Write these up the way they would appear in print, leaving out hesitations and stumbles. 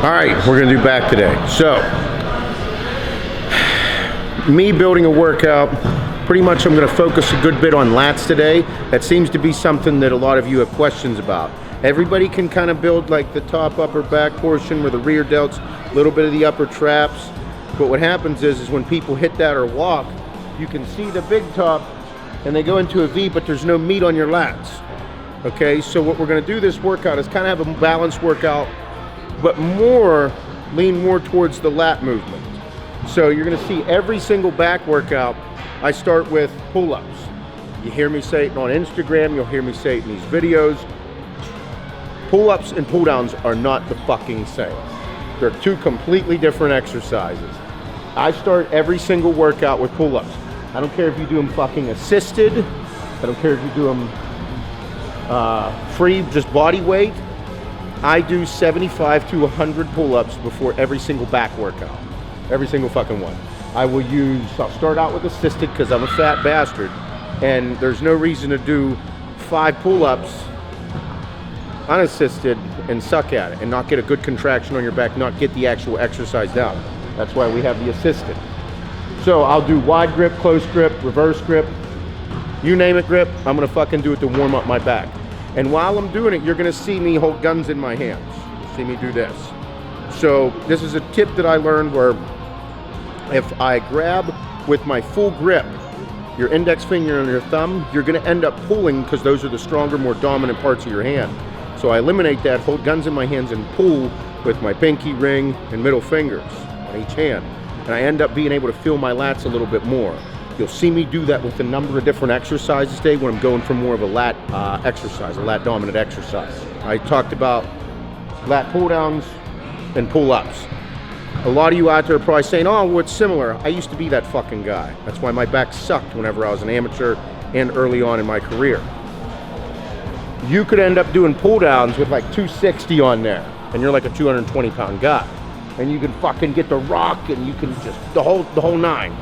All right, we're gonna do back today. So, me building a workout, pretty much I'm gonna focus a good bit on lats today. That seems to be something that a lot of you have questions about. Everybody can kind of build like the top upper back portion where the rear delts, a little bit of the upper traps. But what happens is when people hit that or walk, you can see the big top and they go into a V, but there's no meat on your lats. Okay, so what we're gonna do this workout is kind of have a balanced workout, but lean more towards the lat movement. So you're gonna see every single back workout, I start with pull-ups. You hear me say it on Instagram, you'll hear me say it in these videos. Pull-ups and pull-downs are not the fucking same. They're two completely different exercises. I start every single workout with pull-ups. I don't care if you do them fucking assisted, I don't care if you do them free, just body weight. I do 75 to 100 pull-ups before every single back workout. Every single fucking one. I'll start out with assisted because I'm a fat bastard. And there's no reason to do 5 pull-ups unassisted and suck at it and not get a good contraction on your back, not get the actual exercise down. That's why we have the assisted. So I'll do wide grip, close grip, reverse grip, you name it grip, I'm gonna fucking do it to warm up my back. And while I'm doing it, you're gonna see me hold guns in my hands. You'll see me do this. So this is a tip that I learned where if I grab with my full grip, your index finger and your thumb, you're gonna end up pulling because those are the stronger, more dominant parts of your hand. So I eliminate that, hold guns in my hands and pull with my pinky ring and middle fingers on each hand. And I end up being able to feel my lats a little bit more. You'll see me do that with a number of different exercises today when I'm going for more of a lat exercise, a lat dominant exercise. I talked about lat pull downs and pull ups. A lot of you out there are probably saying, oh, well, it's similar. I used to be that fucking guy. That's why my back sucked whenever I was an amateur and early on in my career. You could end up doing pull downs with like 260 on there and you're like a 220 pound guy. And you can fucking get the rock and you can just, the whole nine.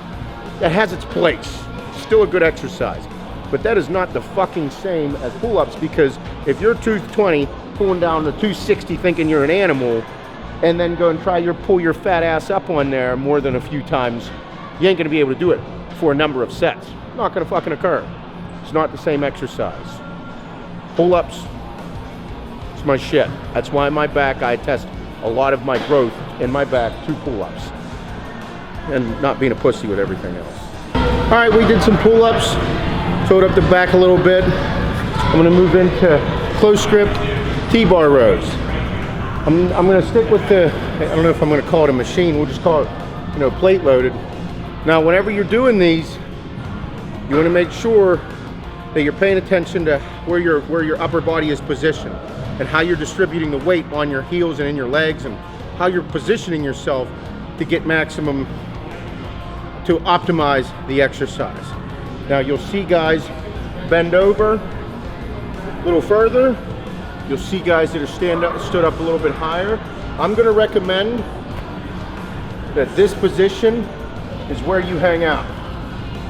That has its place. Still a good exercise. But that is not the fucking same as pull-ups because if you're 220 pulling down to 260 thinking you're an animal and then go and try pull your fat ass up on there more than a few times, you ain't gonna be able to do it for a number of sets. Not gonna fucking occur. It's not the same exercise. Pull-ups, it's my shit. That's why my back, I test a lot of my growth in my back to pull-ups. And not being a pussy with everything else. All right, we did some pull-ups, filled up the back a little bit. I'm gonna move into close grip T-bar rows. I'm gonna stick with I don't know if I'm gonna call it a machine, we'll just call it, plate loaded. Now, whenever you're doing these, you wanna make sure that you're paying attention to where your upper body is positioned and how you're distributing the weight on your heels and in your legs and how you're positioning yourself to get maximum, to optimize the exercise. Now you'll see guys bend over a little further. You'll see guys that are stood up a little bit higher. I'm gonna recommend that this position is where you hang out,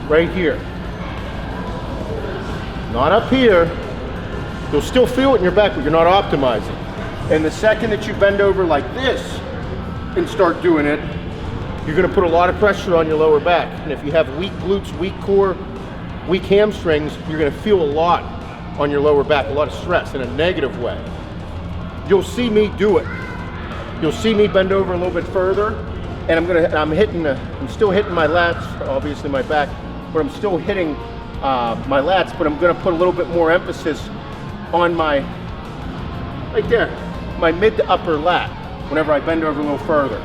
right here. Not up here. You'll still feel it in your back, but you're not optimizing. And the second that you bend over like this and start doing it, you're gonna put a lot of pressure on your lower back. And if you have weak glutes, weak core, weak hamstrings, you're gonna feel a lot on your lower back, a lot of stress in a negative way. You'll see me do it. You'll see me bend over a little bit further, and I'm still hitting my lats, obviously my back, but I'm still hitting my lats, but I'm gonna put a little bit more emphasis on right there, my mid to upper lat, whenever I bend over a little further.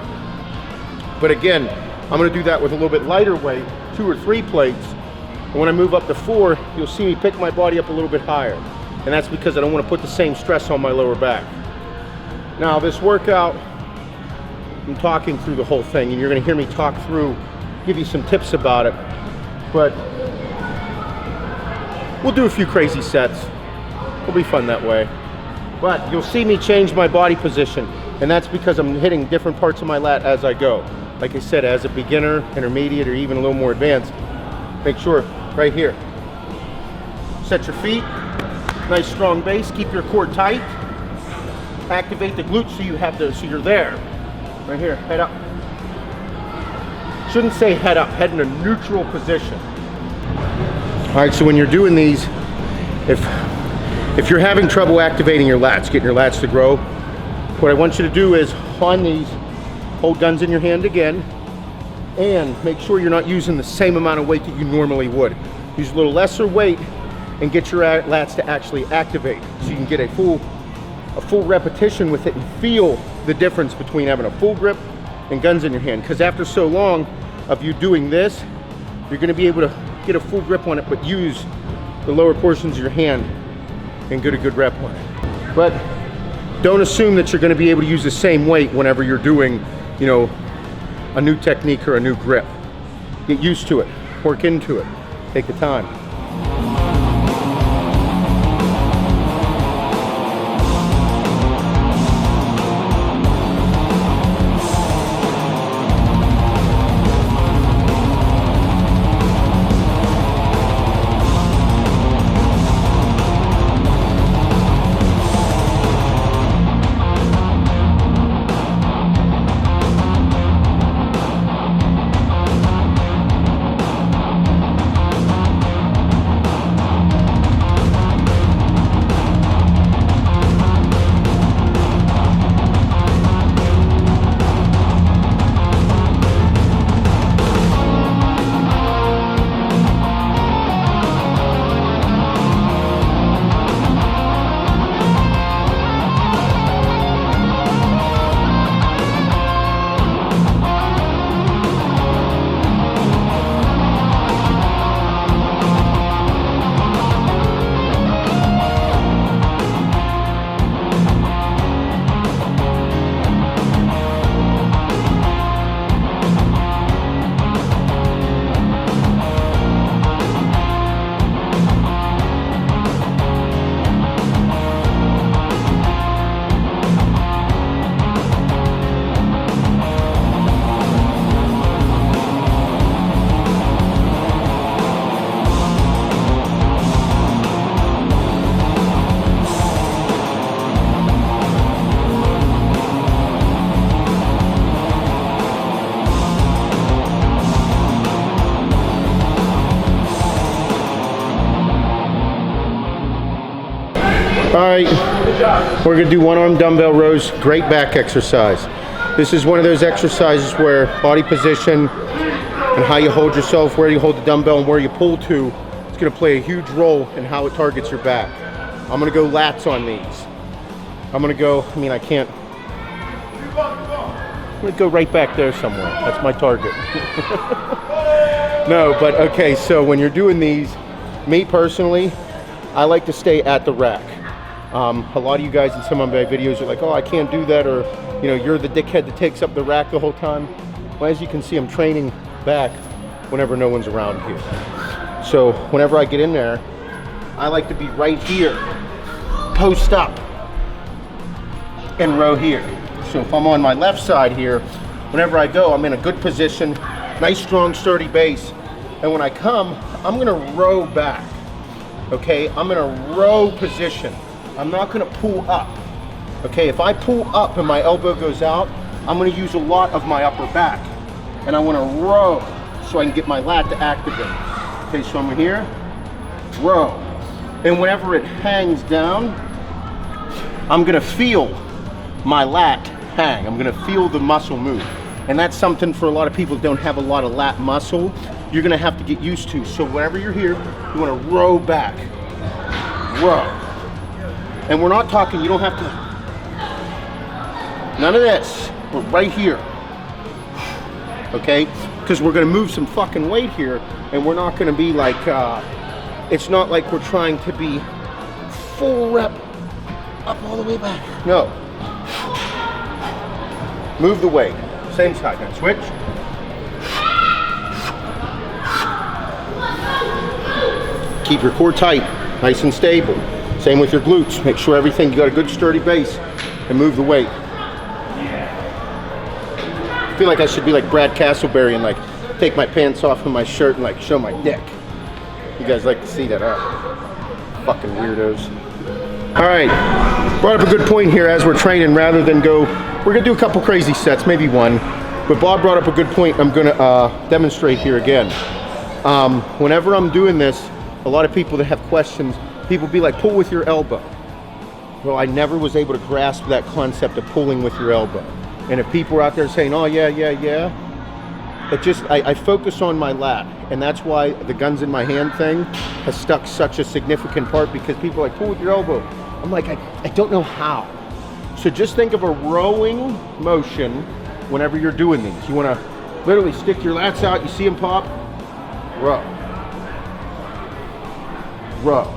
But again, I'm gonna do that with a little bit lighter weight, 2 or 3 plates. And when I move up to 4, you'll see me pick my body up a little bit higher. And that's because I don't wanna put the same stress on my lower back. Now this workout, I'm talking through the whole thing and you're gonna hear me talk through, give you some tips about it. But we'll do a few crazy sets. It'll be fun that way. But you'll see me change my body position. And that's because I'm hitting different parts of my lat as I go. Like I said, as a beginner, intermediate, or even a little more advanced, make sure right here. Set your feet, Nice strong base. Keep your core tight. Activate the glutes so you're there. Right here, head up. Shouldn't say head up, head in a neutral position. All right, so when you're doing these, if you're having trouble activating your lats, getting your lats to grow, what I want you to do is on these, hold guns in your hand again, and make sure you're not using the same amount of weight that you normally would. Use a little lesser weight and get your lats to actually activate, so you can get a full repetition with it and feel the difference between having a full grip and guns in your hand. Because after so long of you doing this, you're going to be able to get a full grip on it, but use the lower portions of your hand and get a good rep on it. But don't assume that you're going to be able to use the same weight whenever you're doing, you know, a new technique or a new grip. Get used to it, work into it, take the time. All right, we're gonna do one arm dumbbell rows, great back exercise. This is one of those exercises where body position and how you hold yourself, where you hold the dumbbell and where you pull to, it's gonna play a huge role in how it targets your back. I'm gonna go lats on these. I'm gonna go, I can't. I'm gonna go right back there somewhere. That's my target. No, but okay, so when you're doing these, me personally, I like to stay at the rack. A lot of you guys in some of my videos are like, oh, I can't do that, or you know, you're the dickhead that takes up the rack the whole time. Well, as you can see, I'm training back whenever no one's around here. So whenever I get in there, I like to be right here, post up, and row here. So if I'm on my left side here, whenever I go, I'm in a good position, nice, strong, sturdy base. And when I come, I'm gonna row back, okay? I'm in a row position. I'm not gonna pull up, okay? If I pull up and my elbow goes out, I'm gonna use a lot of my upper back. And I wanna row so I can get my lat to activate. Okay, so I'm here, row. And whenever it hangs down, I'm gonna feel my lat hang. I'm gonna feel the muscle move. And that's something for a lot of people that don't have a lot of lat muscle, you're gonna have to get used to. So whenever you're here, you wanna row back, row. And we're not talking, you don't have to, none of this, we're right here, okay? Because we're gonna move some fucking weight here, and we're not gonna be like, it's not like we're trying to be full rep up all the way back. No. Move the weight, same side, now switch. Keep your core tight, nice and stable. Same with your glutes. Make sure everything, you got a good sturdy base, and move the weight. I feel like I should be like Brad Castleberry and like take my pants off and my shirt and like show my dick. You guys like to see that, huh? Fucking weirdos. All right, brought up a good point here as we're training. Rather than go we're gonna do a couple crazy sets, maybe one. But Bob brought up a good point. I'm gonna demonstrate here again. Whenever I'm doing this, a lot of people that have questions, people be like, pull with your elbow. Well, I never was able to grasp that concept of pulling with your elbow. And if people are out there saying, oh yeah, it just, I focus on my lat. And that's why the guns in my hand thing has stuck such a significant part, because people are like, pull with your elbow. I'm like, I don't know how. So just think of a rowing motion whenever you're doing these. You wanna literally stick your lats out, you see them pop, row. Row.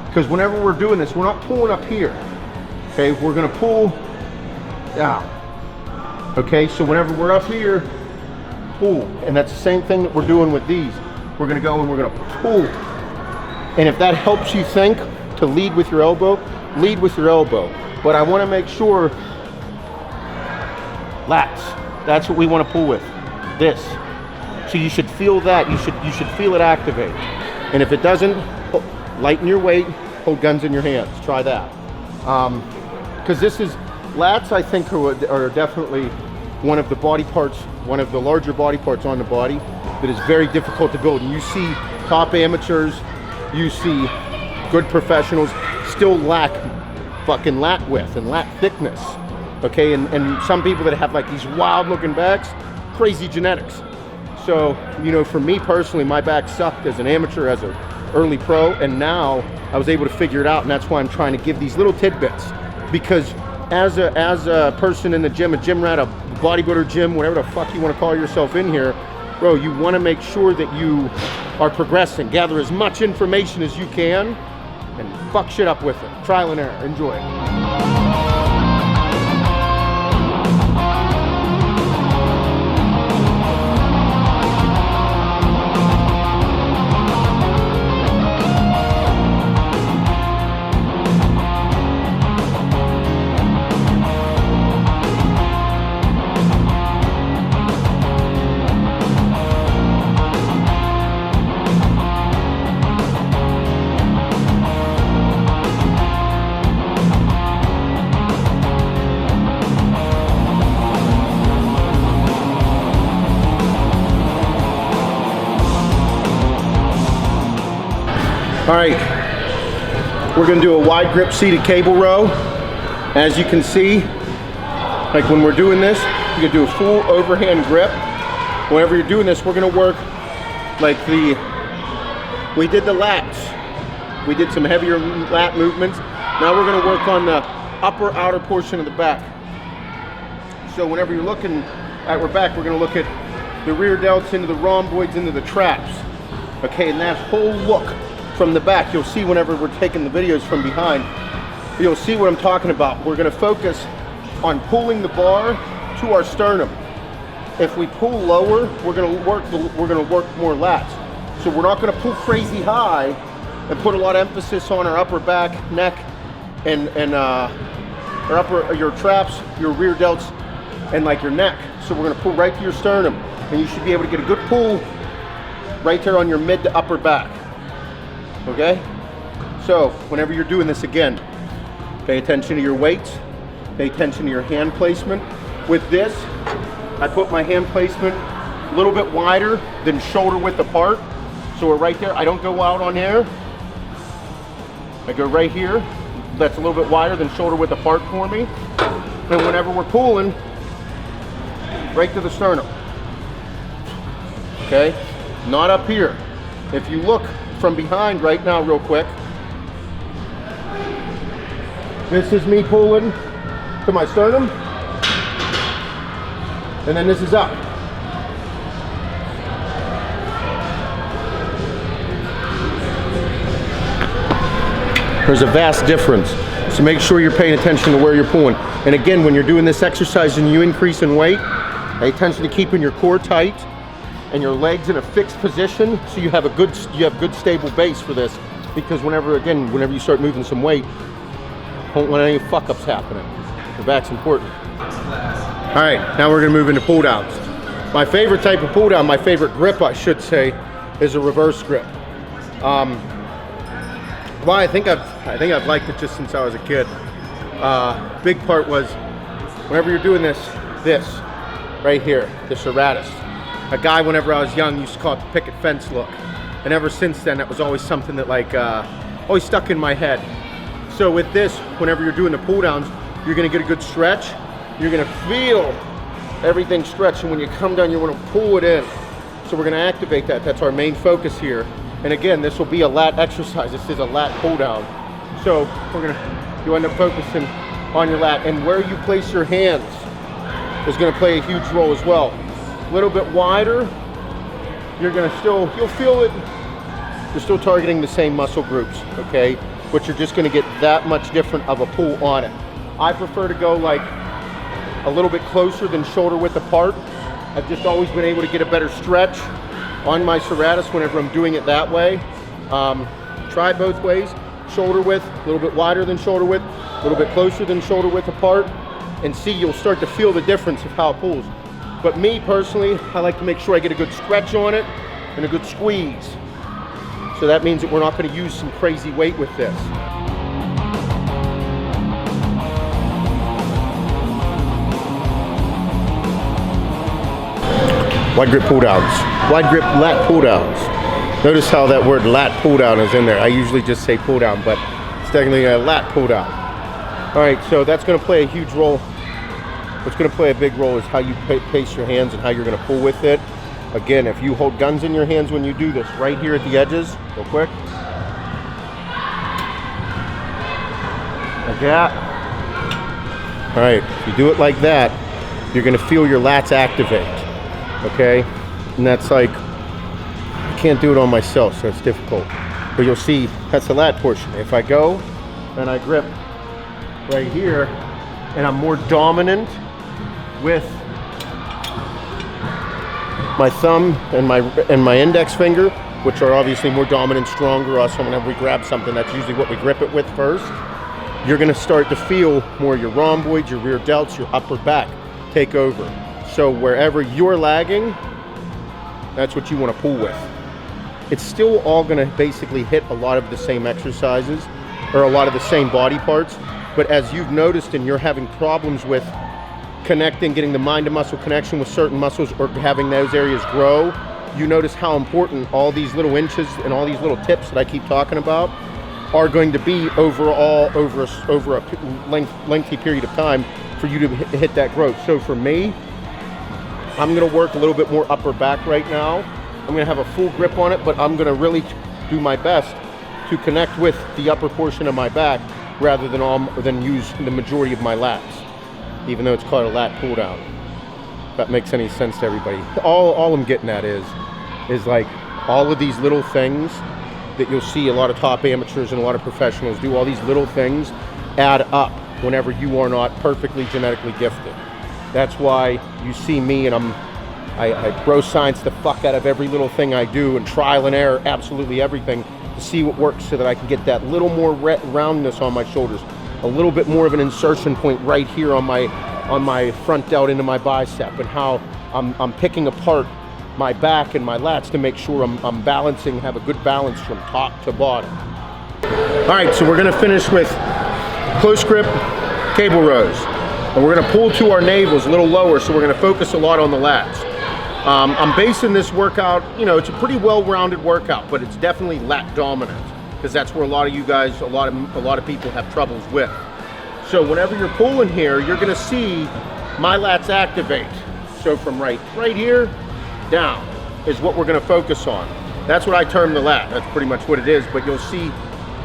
Because whenever we're doing this, we're not pulling up here. Okay, we're gonna pull down. Okay, so whenever we're up here, pull. And that's the same thing that we're doing with these. We're gonna go and we're gonna pull. And if that helps you think to lead with your elbow, lead with your elbow. But I wanna make sure, lats, that's what we wanna pull with, this. So you should feel that, you should feel it activate. And if it doesn't, lighten your weight, hold guns in your hands, try that. Because this is, lats I think are definitely one of the body parts, one of the larger body parts on the body that is very difficult to build. And you see top amateurs, you see good professionals still lack fucking lat width and lat thickness. Okay, and some people that have like these wild looking backs, crazy genetics. So, you know, for me personally, my back sucked as an amateur, as an early pro, and now I was able to figure it out, and that's why I'm trying to give these little tidbits. Because as a person in the gym, a gym rat, a bodybuilder gym, whatever the fuck you want to call yourself in here, bro, you want to make sure that you are progressing. Gather as much information as you can and fuck shit up with it. Trial and error. Enjoy. All right, we're gonna do a wide grip seated cable row. As you can see, like when we're doing this, you're gonna do a full overhand grip. Whenever you're doing this, we're gonna work like we did the lats. We did some heavier lat movements. Now we're gonna work on the upper outer portion of the back. So whenever you're looking at our back, we're gonna look at the rear delts into the rhomboids into the traps. Okay, and that whole look from the back, you'll see whenever we're taking the videos from behind, you'll see what I'm talking about. We're gonna focus on pulling the bar to our sternum. If we pull lower, we're gonna work more lats. So we're not gonna pull crazy high and put a lot of emphasis on our upper back, neck, and your traps, your rear delts, and like your neck. So we're gonna pull right to your sternum, and you should be able to get a good pull right there on your mid to upper back. Okay? So, whenever you're doing this again, pay attention to your weights, pay attention to your hand placement. With this, I put my hand placement a little bit wider than shoulder width apart. So we're right there. I don't go out on there. I go right here. That's a little bit wider than shoulder width apart for me. And whenever we're pulling, right to the sternum. Okay? Not up here. If you look from behind right now real quick, this is me pulling to my sternum, and then this is up. There's a vast difference, so make sure you're paying attention to where you're pulling. And again, when you're doing this exercise and you increase in weight, pay attention to keeping your core tight and your legs in a fixed position, so you have good stable base for this. Because whenever you start moving some weight, don't want any fuck ups happening. The back's important. All right, now we're gonna move into pull downs. My favorite type of pull down, my favorite grip I should say, is a reverse grip. Well, I think I've liked it just since I was a kid. Big part was whenever you're doing this right here, the serratus. A guy, whenever I was young, used to call it the picket fence look. And ever since then, that was always something that like, always stuck in my head. So with this, whenever you're doing the pull downs, you're gonna get a good stretch. You're gonna feel everything stretch, and when you come down, you wanna pull it in. So we're gonna activate that. That's our main focus here. And again, this will be a lat exercise. This is a lat pull down. So you end up focusing on your lat, and where you place your hands is gonna play a huge role as well. A little bit wider, you'll feel it. You're still targeting the same muscle groups, okay? But you're just gonna get that much different of a pull on it. I prefer to go like a little bit closer than shoulder width apart. I've just always been able to get a better stretch on my serratus whenever I'm doing it that way. Try both ways. Shoulder width, a little bit wider than shoulder width, a little bit closer than shoulder width apart, and see, you'll start to feel the difference of how it pulls. But me personally, I like to make sure I get a good stretch on it and a good squeeze. So that means that we're not going to use some crazy weight with this. Wide grip pull downs. Wide grip lat pull downs. Notice how that word lat pull down is in there. I usually just say pull down, but it's technically a lat pull down. All right, so that's going to play a huge role. What's going to play a big role is how you pace your hands and how you're going to pull with it. Again, if you hold guns in your hands when you do this, right here at the edges, real quick. Like that. All right, if you do it like that, you're going to feel your lats activate, okay? And that's like, I can't do it on myself, so it's difficult. But you'll see, that's the lat portion. If I go and I grip right here, and I'm more dominant with my thumb and my index finger, which are obviously more dominant, stronger. Also, whenever we grab something, that's usually what we grip it with first. You're gonna start to feel more your rhomboids, your rear delts, your upper back take over. So wherever you're lagging, that's what you wanna pull with. It's still all gonna basically hit a lot of the same exercises or a lot of the same body parts, but as you've noticed and you're having problems with connecting, getting the mind to muscle connection with certain muscles or having those areas grow, you notice how important all these little inches and all these little tips that I keep talking about are going to be overall over a lengthy period of time for you to hit that growth. So for me, I'm gonna work a little bit more upper back right now. I'm gonna have a full grip on it, but I'm gonna really do my best to connect with the upper portion of my back rather than use the majority of my lats, even though it's called a lat pull down. If that makes any sense to everybody. All I'm getting at is like all of these little things that you'll see a lot of top amateurs and a lot of professionals do. All these little things add up whenever you are not perfectly genetically gifted. That's why you see me and I bro science the fuck out of every little thing I do and trial and error absolutely everything to see what works so that I can get that little more roundness on my shoulders, a little bit more of an insertion point right here on my front delt into my bicep, and how I'm picking apart my back and my lats to make sure I'm balancing, have a good balance from top to bottom. All right, so we're gonna finish with close grip cable rows. And we're gonna pull to our navels a little lower, so we're gonna focus a lot on the lats. I'm basing this workout, you know, it's a pretty well-rounded workout, but it's definitely lat dominant, because that's where a lot of you guys, a lot of people have troubles with. So whenever you're pulling here, you're gonna see my lats activate. So from right here down is what we're gonna focus on. That's what I term the lat. That's pretty much what it is. But you'll see,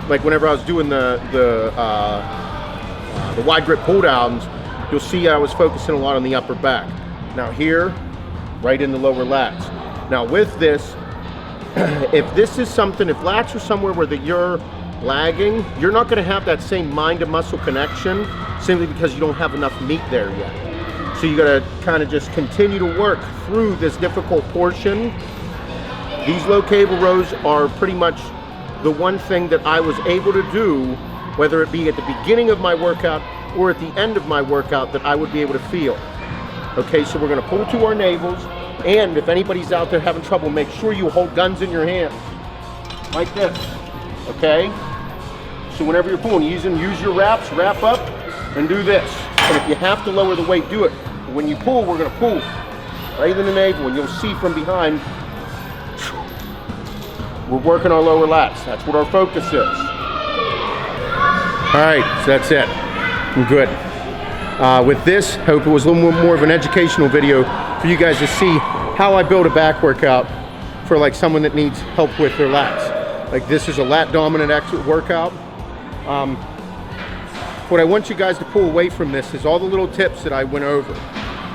like whenever I was doing the wide grip pull downs, you'll see I was focusing a lot on the upper back. Now here, right in the lower lats. Now with this, if this is something, if lats are somewhere where you're lagging, you're not gonna have that same mind to muscle connection simply because you don't have enough meat there yet. So you gotta kind of just continue to work through this difficult portion. These low cable rows are pretty much the one thing that I was able to do, whether it be at the beginning of my workout or at the end of my workout, that I would be able to feel. Okay, so we're gonna pull to our navels, and if anybody's out there having trouble, make sure you hold guns in your hands, like this, okay? So whenever you're pulling, use your wraps, wrap up, and do this. And if you have to lower the weight, do it. But when you pull, we're gonna pull right in the navel, and you'll see from behind, we're working our lower lats. That's what our focus is. All right, so that's it. I'm good. With this, I hope it was a little more of an educational video for you guys to see how I build a back workout for like someone that needs help with their lats. Like this is a lat dominant workout. What I want you guys to pull away from this is all the little tips that I went over.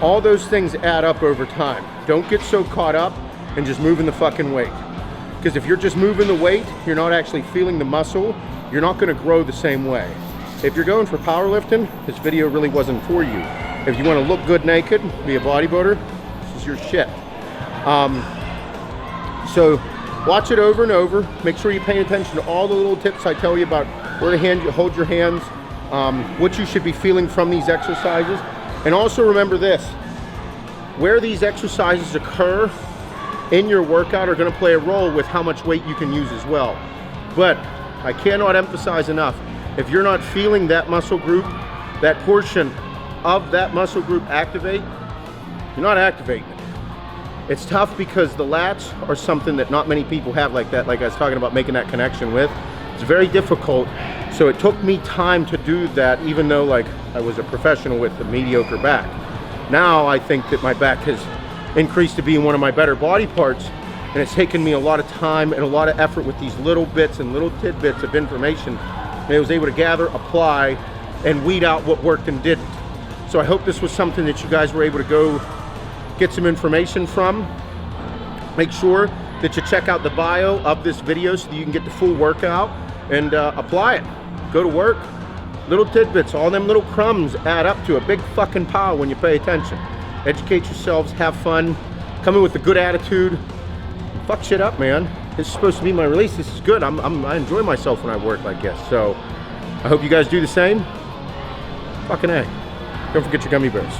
All those things add up over time. Don't get so caught up in just moving the fucking weight. Because if you're just moving the weight, you're not actually feeling the muscle, you're not gonna grow the same way. If you're going for powerlifting, this video really wasn't for you. If you wanna look good naked, be a bodybuilder, this is your shit. So watch it over and over. Make sure you pay attention to all the little tips I tell you about where to hold your hands, what you should be feeling from these exercises. And also remember this, where these exercises occur in your workout are gonna play a role with how much weight you can use as well. But I cannot emphasize enough, if you're not feeling that muscle group, that portion of that muscle group activate, you're not activating it. It's tough because the lats are something that not many people have like that, like I was talking about making that connection with. It's very difficult. So it took me time to do that, even though like I was a professional with a mediocre back. Now I think that my back has increased to being one of my better body parts, and it's taken me a lot of time and a lot of effort with these little bits and little tidbits of information that I was able to gather, apply, and weed out what worked and didn't. So I hope this was something that you guys were able to go get some information from. Make sure that you check out the bio of this video so that you can get the full workout and apply it. Go to work. Little tidbits, all them little crumbs add up to a big fucking pile when you pay attention. Educate yourselves, have fun, come in with a good attitude. Fuck shit up, man. This is supposed to be my release. This is good. I enjoy myself when I work like this. So I hope you guys do the same. Fucking A. Don't forget your gummy bears.